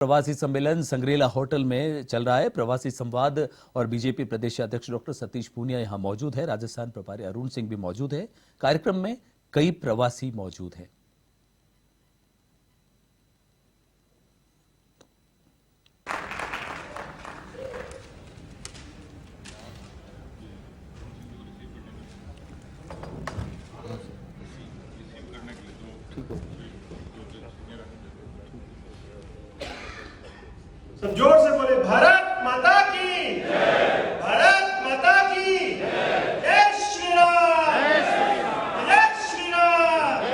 प्रवासी सम्मेलन संग्रेला होटल में चल रहा है। प्रवासी संवाद और बीजेपी प्रदेश अध्यक्ष डॉक्टर सतीश पूनिया यहां मौजूद है। राजस्थान प्रभारी अरुण सिंह भी मौजूद है। कार्यक्रम में कई प्रवासी मौजूद हैं। सब जोर से बोले भारत माता की जय, भारत माता की जय, जय श्री राम, जय श्री राम।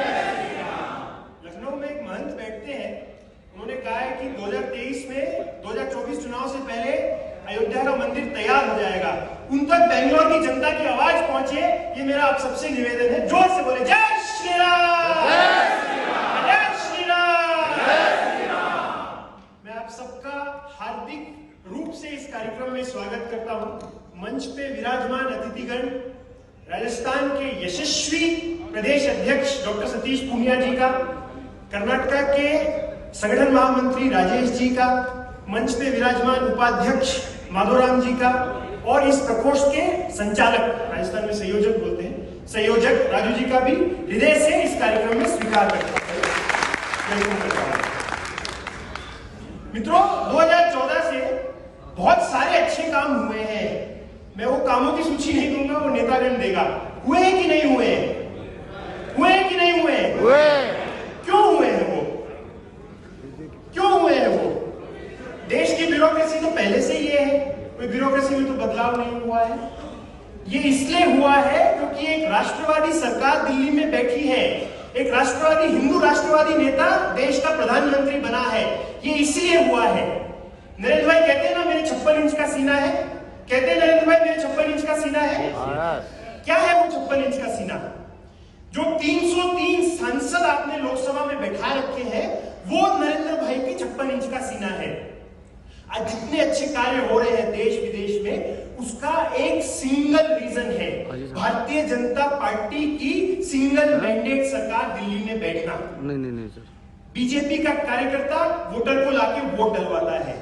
लखनऊ में एक महंत बैठते हैं, उन्होंने कहा है कि 2023 में 2024 चुनाव से पहले अयोध्या का मंदिर तैयार हो जाएगा। उन तक बेंगलोर की जनता की आवाज पहुंचे, ये मेरा आप सबसे निवेदन है। जोर से बोले जय श्री राम, जय श्री राम। मैं आप सबका हार्दिक रूप से इस कार्यक्रम में स्वागत करता हूं। मंच पे विराजमान अतिथिगण, राजस्थान के यशस्वी प्रदेश अध्यक्ष डॉक्टर सतीश पूनिया जी का, कर्नाटक के संगठन महामंत्री राजेश जी का, मंच पे विराजमान उपाध्यक्ष माधोराम जी का और इस प्रकोष्ठ के संचालक, राजस्थान में संयोजक बोलते हैं, संयोजक राजू जी का भी हृदय से इस कार्यक्रम में स्वीकार करता हूं। मित्रों, 2014 से बहुत सारे अच्छे काम हुए हैं। मैं वो कामों की सूची नहीं दूंगा, वो नेतागण देगा। हुए हैं कि नहीं हुए हैं? हुए हैं कि नहीं हुए हैं? हुए। क्यों हुए हैं वो? क्यों हुए हैं वो? देश की ब्यूरोक्रेसी तो पहले से ही है, कोई ब्यूरोक्रेसी में तो बदलाव नहीं हुआ है। ये इसलिए हुआ है क्योंकि एक राष्ट्रवादी सरकार दिल्ली में बैठी है, एक राष्ट्रवादी, हिंदू राष्ट्रवादी नेता देश का प्रधानमंत्री बना है। ये इसलिए हुआ है। नरेंद्र भाई कहते हैं ना, मेरे 56 इंच का सीना है। कहते हैं नरेंद्र भाई, मेरे 56 इंच का सीना है। क्या है वो 56 इंच का सीना? जो 303 सांसद आपने लोकसभा में बैठा रखे हैं, वो नरेंद्र भाई की 56 इंच का सीना है। आज जितने अच्छे कार्य हो रहे हैं देश विदेश में, उसका एक सिंगल रीजन है, भारतीय जनता पार्टी की सिंगल मैंडेट सरकार दिल्ली में बैठना। नहीं सर। बीजेपी का कार्यकर्ता वोटर को लाके वोट डलवाता है।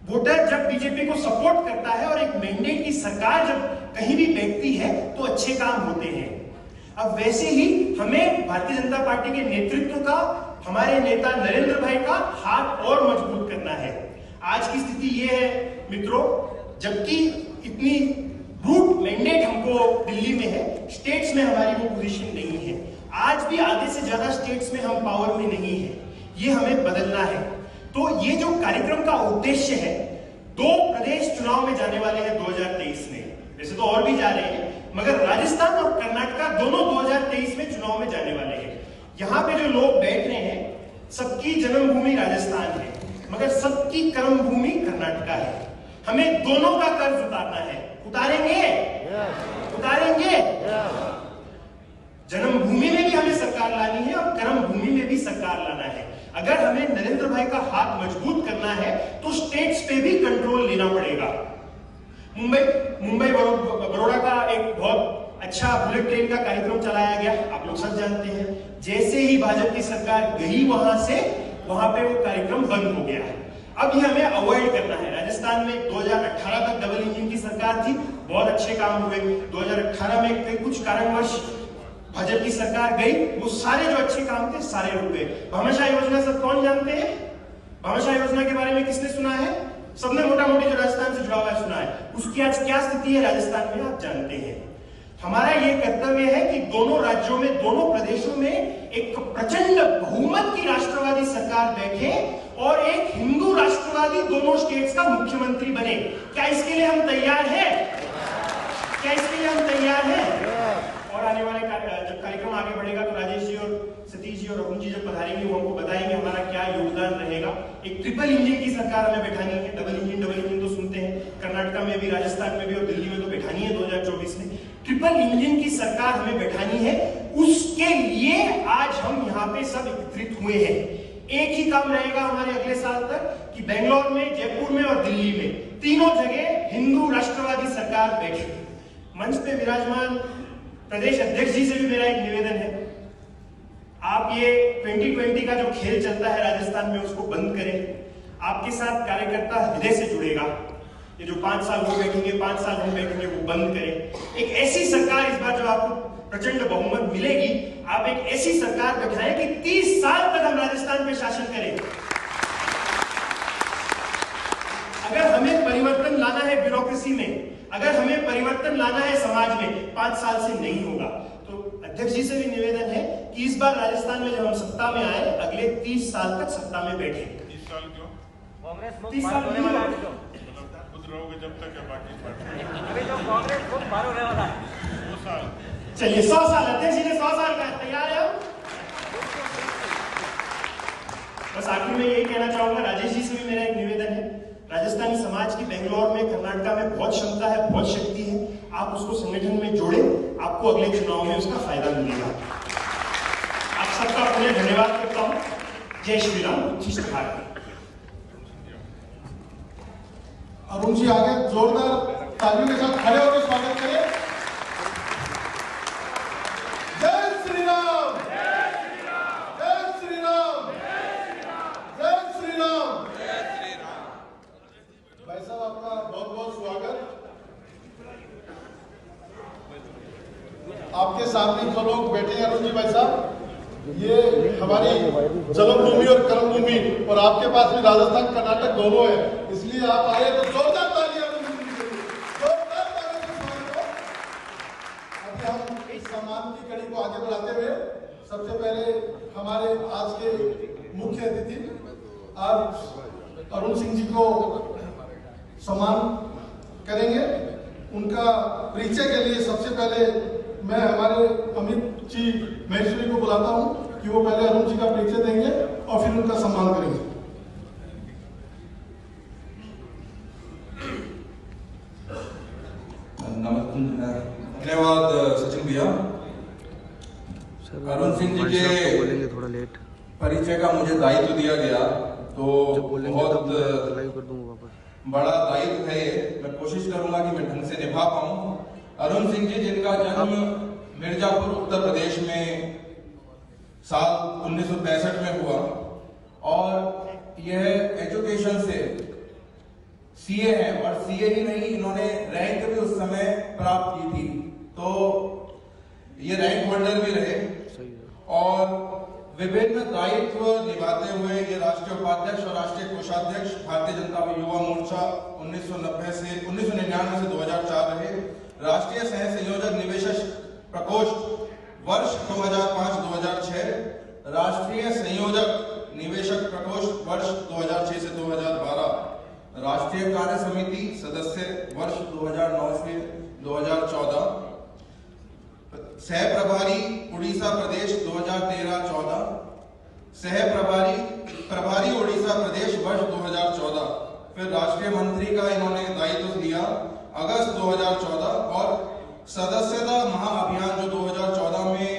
वोटर जब बीजेपी को सपोर्ट करता है और एक मैंडेट की सरकार जब कहीं भी बैठती है तो अच्छे काम होते हैं। अब वैसे ही हमें भारतीय जनता पार्टी के नेतृत्व का, हमारे नेता नरेंद्र भाई का हाथ और मजबूत करना है। आज की स्थिति ये है मित्रों, जबकि इतनी रूट मैंडेट हमको दिल्ली में है, स्टेट्स में हमारी वो पोजीशन नहीं है। आज भी आधे से ज्यादा स्टेट्स में हम पावर में नहीं है। ये हमें बदलना है। तो ये जो कार्यक्रम का उद्देश्य है, 2 प्रदेश चुनाव में जाने वाले हैं 2023 में। वैसे तो और भी जा रहे हैं, मगर राजस्थान और कर्नाटक दोनों 2023 में चुनाव में जाने वाले हैं। यहाँ पे जो लोग बैठ रहे हैं, सबकी जन्मभूमि राजस्थान है, मगर सबकी कर्मभूमि कर्नाटक है। हमें दोनों का कर्ज उतारना है। उतारेंगे? उतारेंगे? जन्मभूमि में भी हमें सरकार लानी है और कर्मभूमि में भी सरकार लाना है। अगर हमें नरेंद्र भाई का हाथ मजबूत करना है तो स्टेट्स पे भी कंट्रोल लेना पड़ेगा। मुंबई बड़ौदा का एक बहुत अच्छा बुलेट ट्रेन का कार्यक्रम चलाया गया, आप लोग सब जानते हैं। जैसे ही भाजपा की सरकार गई वहां से, वहां पे वो कार्यक्रम बंद हो गया है। अब ये हमें अवॉइड करना है। राजस्थान में 2018 तक डबल इंजन की सरकार थी, बहुत अच्छे काम हुए। 2018 में कुछ कारणवश भाजपा की सरकार गई, वो सारे जो अच्छे काम थे सारे रुक गए। भामाशाह योजना सब कौन जानते हैं? भामाशाह योजना के बारे में किसने सुना है? सबने मोटा मोटी जो राजस्थान से जुड़ा हुआ है सुना है। उसकी आज क्या स्थिति है राजस्थान में आप जानते हैं। हमारा ये कर्तव्य है कि दोनों राज्यों में, दोनों प्रदेशों में एक प्रचंड बहुमत की राष्ट्रवादी सरकार बैठे और एक हिंदू राष्ट्रवादी दोनों स्टेट्स का मुख्यमंत्री बने। क्या इसके लिए हम तैयार हैं? क्या इसके लिए हम तैयार हैं? और आने वाले जब कार्यक्रम आगे बढ़ेगा तो राजेश जी और सतीश जी और अरुण जी जब पधारेंगे वो हमको बताएंगे हमारा क्या योगदान रहेगा। एक ट्रिपल इंजन की सरकार हमें बैठानी है। डबल इंजन तो सुनते हैं, कर्नाटक में भी, राजस्थान में भी और दिल्ली में तो बैठानी है 2024 में। ट्रिपल इंजन की सरकार हमें बैठानी है। उसके लिए आज हम यहाँ पे सब एकत्रित हुए हैं। एक ही काम रहेगा हमारे अगले साल तक कि बेंगलोर में, जयपुर में और दिल्ली में, तीनों जगह हिंदू राष्ट्रवादी सरकार बैठे। मंच पे विराजमान प्रदेश अध्यक्ष जी से भी मेरा एक निवेदन है, आप ये 2020 का जो खेल चलता है राजस्थान में उसको बंद करें। आपके साथ कार्यकर्ता हृदय से जुड़ेगा। ये जो 5 साल वो बैठेंगे, 5 साल हम बैठेंगे, वो बंद करें। एक ऐसी सरकार इस बार जब आपको प्रचंड बहुमत मिलेगी, आप एक ऐसी सरकार बैठाएं कि 30 साल तक हम राजस्थान पे शासन करें। अगर हमें परिवर्तन लाना है ब्यूरोक्रेसी में, अगर हमें परिवर्तन लाना है समाज में, 5 साल से नहीं होगा। तो अध्यक्ष जी से भी निवेदन है कि इस बार राजस्थान में जब हम सत्ता में आए, अगले 30 साल तक सत्ता में बैठे। 30 साल क्यों? कांग्रेस 30 साल होने वाला है जो खुद रहोगे जब तक या बाकी पार्टी? अभी जो कांग्रेस खुद बाहर होने वाला है 2 साल। चलिए 100 साल, अध्यक्ष जी ने 100 साल का तैयार है। बस आखिर में यही कहना चाहूंगा, राजेश जी से भी मेरा एक निवेदन है, राजस्थानी समाज की बेंगलोर में, कर्नाटका में बहुत क्षमता है, बहुत शक्ति है। आप उसको संगठन में जोड़े, आपको अगले चुनाव में उसका फायदा मिलेगा। आप सबका पुनः धन्यवाद करता हूं। जय श्री राम, उच्छिष्ट भारत। अरुण जी आगे जोरदार तालियों के साथ खड़े होकर स्वागत करें। जय श्री राम, जय श्री राम, जय श्री राम, जय श्री राम। भाई साहब आपका बहुत बहुत स्वागत। आपके सामने जो लोग बैठे हैं अरुण जी भाई साहब, ये हमारी जन्मभूमि और कर्मभूमि, और आपके पास भी राजस्थान कर्नाटक दोनों है, इसलिए आप आए तो जोरदार तालियां जोरदार तालियों से स्वागत हो। अभी हम इस सम्मान की कड़ी को आगे बढ़ाते हुए सबसे पहले हमारे आज के मुख्य अतिथि आज अरुण सिंह जी को सम्मान करेंगे। उनका परिचय के लिए सबसे पहले मैं हमारे अमित जी महेश्वरी को बुलाता हूं कि वो पहले अरुण जी का परिचय देंगे और फिर उनका सम्मान करेंगे। धन्यवाद सचिन भैया। अरुण सिंह जी के बोलेंगे थोड़ा लेट, परिचय का मुझे दायित्व दिया गया, तो जब बोलेंगे बहुत तब लाइव कर दूंगा वापस। बड़ा दायित्व है ये। मैं कोशिश करूंगा कि मैं ढंग से निभा पाऊं। अरुण सिंह जी जिनका जन्म मिर्जापुर उत्तर प्रदेश में साल 1965 में हुआ, और यह एजुकेशन से सीए है, और सीए ही नहीं, इन्होंने रैंक भी उस समय प्राप्त की थी, तो ये रैंक होल्डर भी रहे और विभिन्न दायित्व निभाते हुए ये राष्ट्रीय उपाध्यक्ष और राष्ट्रीय कोषाध्यक्ष भारतीय जनता युवा मोर्चा 1999 से 2004 रहे, राष्ट्रीय सह संयोजक निवेशक प्रकोष्ठ वर्ष 2005-2006, राष्ट्रीय संयोजक निवेशक प्रकोष्ठ वर्ष 2006 से 2012, राष्ट्रीय कार्य समिति सदस्य वर्ष 2009 से 2014, सह प्रभारी उड़ीसा प्रदेश 2013-14, सह प्रभारी उड़ीसा प्रदेश वर्ष 2014, फिर राष्ट्रीय मंत्री का इन्होंने दायित्व लिया अगस्त 2014, और सदस्यता महाअभियान जो 2014 में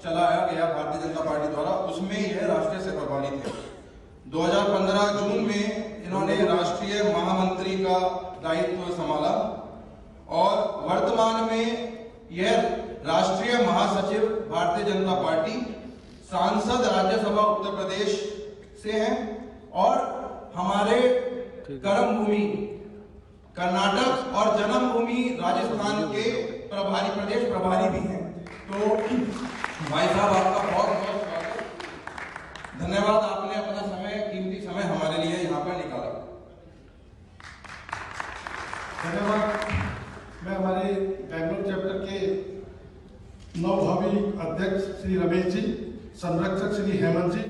चलाया गया भारतीय जनता पार्टी द्वारा, उसमें यह राष्ट्रीय सह प्रभारी थे। 2015 जून में इन्होंने राष्ट्रीय महामंत्री का दायित्व संभाला, और वर्तमान में यह राष्ट्रीय महासचिव भारतीय जनता पार्टी, सांसद राज्यसभा उत्तर प्रदेश से हैं, और हमारे कर्मभूमि कर्नाटक और जन्मभूमि राजस्थान के प्रदेश प्रभारी भी हैं। तो भाई साहब आपका बहुत बहुत स्वागत, धन्यवाद, आपने अपना समय, कीमती समय हमारे लिए यहाँ पर निकाला। धन्यवाद। मैं हमारे बैंगलोर चैप्टर के नवभावी अध्यक्ष श्री रमेश जी, संरक्षक श्री हेमंत जी,